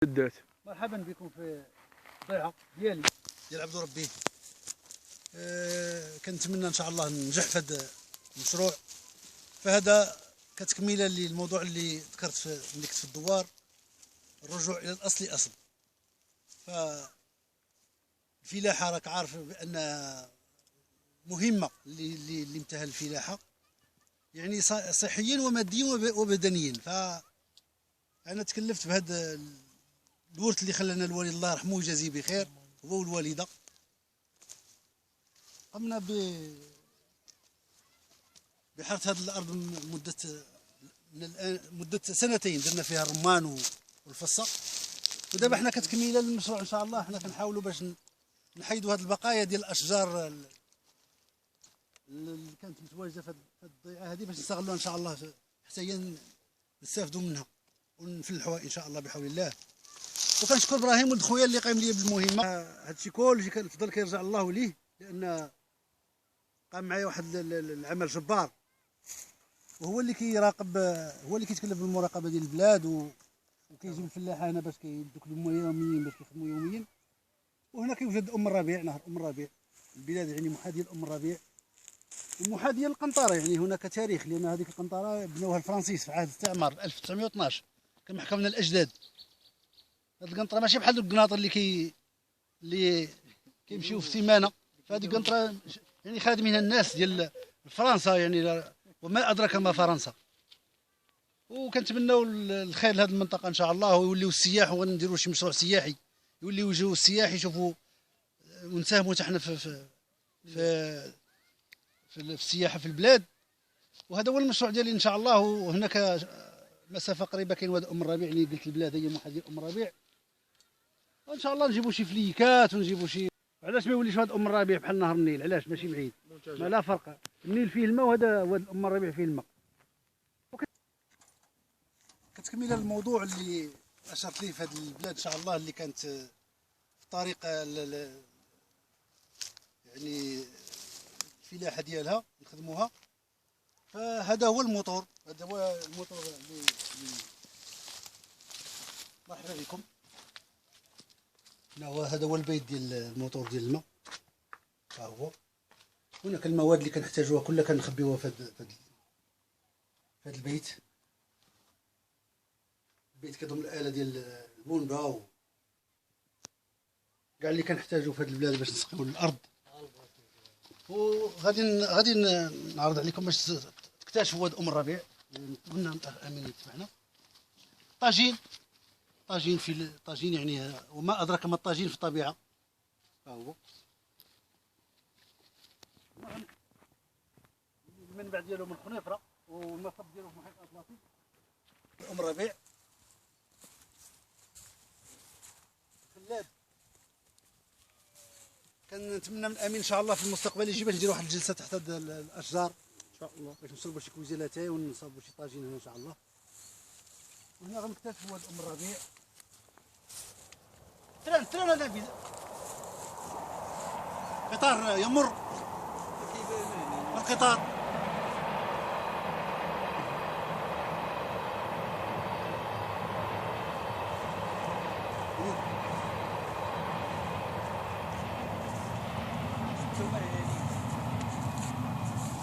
بالذات. مرحبا بكم في الضيعه ديالي ديال عبد ربي. كنتمنى ان شاء الله ننجح في هذا المشروع. فهذا كتكميله للموضوع اللي ذكرت ملي كنت في الدوار، الرجوع الى الاصل اصل. الفلاحه راك عارف بانها مهمه اللي امتهن الفلاحه، يعني صحيا وماديا وبدنيا. فانا تكلفت بهذا الورث اللي خلانا الوالد الله يرحمه ويجازيه بخير هو والوالده. قمنا بحرث هذه الارض مده سنتين، درنا فيها الرمان والفصه، ودابا حنا كتكميله للمشروع ان شاء الله. حنا كنحاولوا باش نحيدوا هذه البقايا ديال الاشجار اللي كانت متواجده في الضيعه هذه باش نستغلوها ان شاء الله حتى هي نستافدوا منها ونفلحوها ان شاء الله بحول الله. وكنشكر ابراهيم ولد خويا اللي قايم لي بالمهمه. هادشي كلشي كنفضل كيرجع الله ليه، لان قام معايا واحد العمل جبار، وهو اللي كيراقب، هو اللي كيتكلف بالمراقبه ديال البلاد، وكيجيب الفلاحه هنا باش كيدوك لهم يوميا باش كيخدموا يوميا. وهنا كيوجد ام الربيع، نهر ام الربيع، البلاد يعني محاذيه لام الربيع ومحاذيه للقنطره. يعني هناك تاريخ، لان هذيك القنطره بنوها الفرنسيس في عهد الاستعمار 1912 كما حكى لنا الاجداد. هذه القنطره ماشي بحال القناطر اللي كيمشيو في سيمانه. فهذه القنطره يعني خادمينها الناس ديال فرنسا، يعني وما ادراك ما فرنسا. وكنتمناو الخير لهذه المنطقه ان شاء الله، ويوليو السياح، ونديروا شي مشروع سياحي يوليو يجيو السياح يشوفوا، ونساهموا حتى حنا في السياحه في البلاد. وهذا هو المشروع ديالي ان شاء الله. وهناك مسافه قريبه كاين واد ام الربيع اللي قلت البلاد هي محاذيه ام الربيع، وان شاء الله نجيبوا شي فليكات ونجيبوا شي. علاش ما يوليش واد ام الربيع بحال نهر النيل؟ علاش ماشي بعيد؟ ما لا فرق، النيل فيه الماء وهذا واد ام الربيع فيه الماء. كتكمل الموضوع اللي اشرت ليه في هذه البلاد ان شاء الله، اللي كانت في طريق يعني الفلاحه ديالها نخدموها. فهذا هو الموتور، هذا هو الموتور اللي مرحبا بكم. هذا هو البيت ديال الموتور ديال الماء. ها هو. هناك المواد اللي كنحتاجوها كلها كنخبيوها في هذا البيت. البيت كيضم الاله ديال البونبا كاع اللي كنحتاجو في هذه البلاد باش نسقيو الارض. وغادي نعرض عليكم باش تكتشفوا واد ام الربيع. قلنا الاخ امين يتبعنا. طاجين في طاجين، يعني وما ادراك ما الطاجين في الطبيعه. ها هو المنبع ديالو من خنيفره، والمصب ديالو في محيط الاطلسي. ام الربيع خلاب. كنتمنى من امين ان شاء الله في المستقبل يجي باش ندير واحد الجلسه تحت هاد الاشجار ان شاء الله، باش نصلبوا شي كويزيلاتاي ونصاوبوا شي طاجين هنا ان شاء الله. وهنا غنكتشفوا واد ام الربيع. تران نبيل قطار يمر، القطار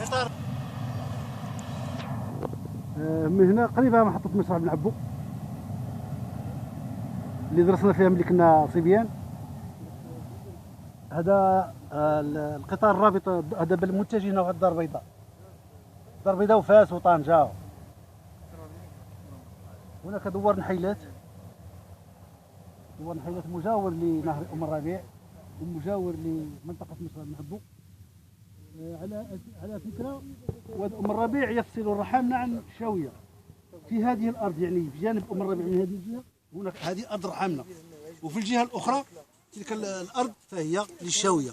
قطار من هنا قريبه محطه مشرع بن عبو اللي درسنا فيها ملي كنا صبيان. هذا القطار الرابط، هذا متجه نحو الدار البيضاء، الدار البيضاء وفاس وطنجة. هناك دوار نحيلات مجاور لنهر ام الربيع ومجاور لمنطقه مشرع بن عبو. على فكره واد ام الربيع يفصل الرحامنه عن الشاويه في هذه الارض، يعني في جانب ام الربيع من هذه الجهه هناك هذه ارض رحامنه، وفي الجهه الاخرى تلك الارض فهي للشاويه.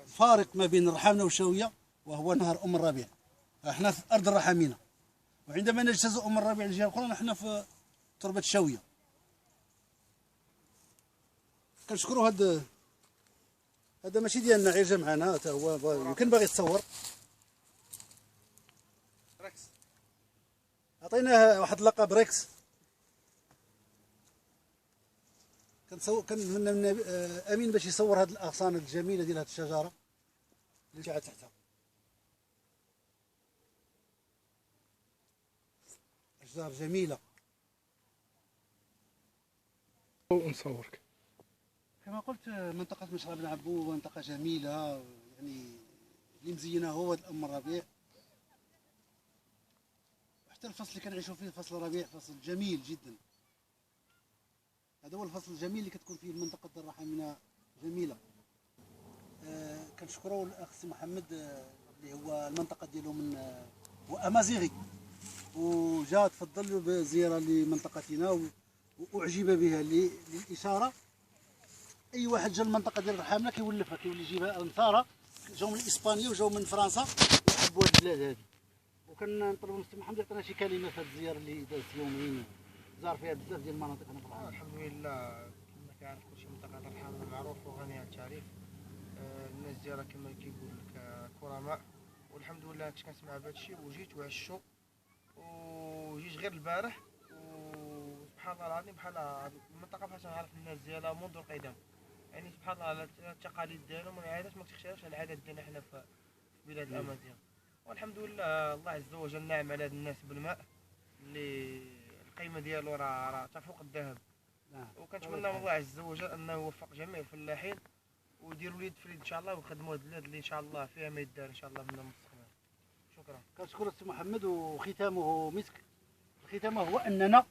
فارق ما بين الرحامنه والشاويه وهو نهر ام الربيع. احنا في ارض الرحامنه، وعندما نجتاز ام الربيع الجهه الاخرى نحن في تربه الشاويه. كنشكروا هذا ماشي ديالنا، غير جا معنا حتى هو يمكن باغي يتصور. عطيناه واحد اللقب ريكس. كنتمنى من امين باش يصور هذه الاغصان الجميله ديال هذه الشجره اللي قاعده تحتها. اشجار جميله. ونصورك. كما قلت منطقه مشرب العبو منطقه جميله، يعني اللي مزينه هو هذا الام الربيع، حتى الفصل اللي كنعيشوا فيه فصل الربيع فصل جميل جدا. هذا هو الفصل الجميل اللي كتكون فيه منطقه دار الرحمينه جميله. كنشكروا الاخ سي محمد اللي هو المنطقه ديالو من هو امازيغي، وجا تفضل بزياره لمنطقتنا واعجب بها. للاشاره اي واحد جا المنطقه ديال الرحامنه كيولفها، كيولي يجيبها انصاره جاو من اسبانيا وجاو من فرنسا وحبوا هذه البلاد هذه. وكنطلبوا من السي محمد يعطينا شي كلمه في هذه الزياره اللي دازت يومين، زار فيها بزاف ديال المناطق هنا في الرحمه. الحمد لله، كما كيعرف كلشي منطقه الرحمه معروفه وغنيه عن التعريف. الناس ديالها كما كيقول لك كرماء، والحمد لله كنت كنسمع بهذا الشيء وجيت وعشتو، وجيت غير البارح. وسبحان الله العظيم بحال المنطقه فاش نعرف الناس ديالها منذ القدم، يعني سبحان الله التقاليد ديالهم والعادات ما تختلفش على العادات ديالنا حنا في بلاد الامازيغ. والحمد لله الله عز وجل ناعم على هاد الناس بالماء اللي القيمه ديالو راه تفوق الذهب. وكنتمنى من الله عز وجل انه يوفق جميع الفلاحين ويديروا اليد في اليد ان شاء الله، ويخدموا هاد البلاد اللي ان شاء الله فيها ما يدار ان شاء الله من المستقبل. شكرا. كنشكر السي محمد، وختامه مسك. ختامه هو اننا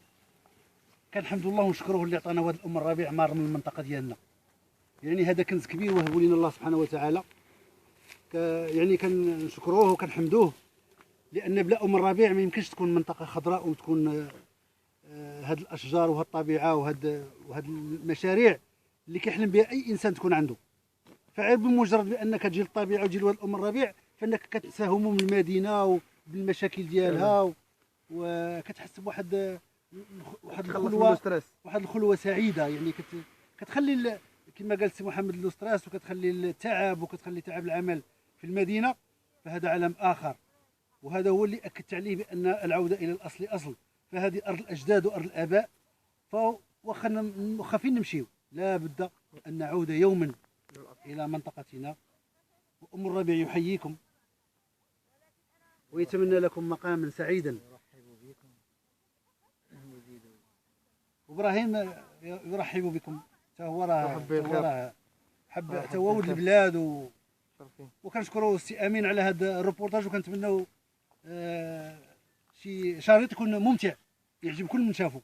كنحمد الله ونشكروه اللي عطانا هذا الام الربيع عمار من المنطقه ديالنا. يعني هذا كنز كبير وهبوا لنا الله سبحانه وتعالى. يعني كنشكروه وكنحمدوه، لان بلا ام الربيع ما يمكنش تكون منطقه خضراء وتكون هاد الاشجار وهاد الطبيعه وهاد المشاريع اللي كيحلم بها اي انسان تكون عنده. فعيب بمجرد بانك تجي للطبيعه وتجي لهاد الام الربيع فانك كتنسى هموم المدينه وبالمشاكل ديالها، وكتحس بواحد واحد الخلوه سعيده. يعني كتخلي كما قال السي محمد لوستراس، وكتخلي التعب وكتخلي تعب العمل في المدينه، فهذا عالم اخر. وهذا هو اللي اكدت عليه بان العوده الى الاصل اصل. فهذه ارض الاجداد وارض الاباء، فواخا فين نمشيو لا بد ان نعود يوما الى منطقتنا. وام الربيع يحييكم ويتمنى لكم مقاما سعيدا. وابراهيم يرحب بكم، هو راه حب تواود البلاد وكنشكروا السي امين على هذا الروبورتاج، وكنتمنوا شي شريط يكون ممتع يعجب كل من شافه.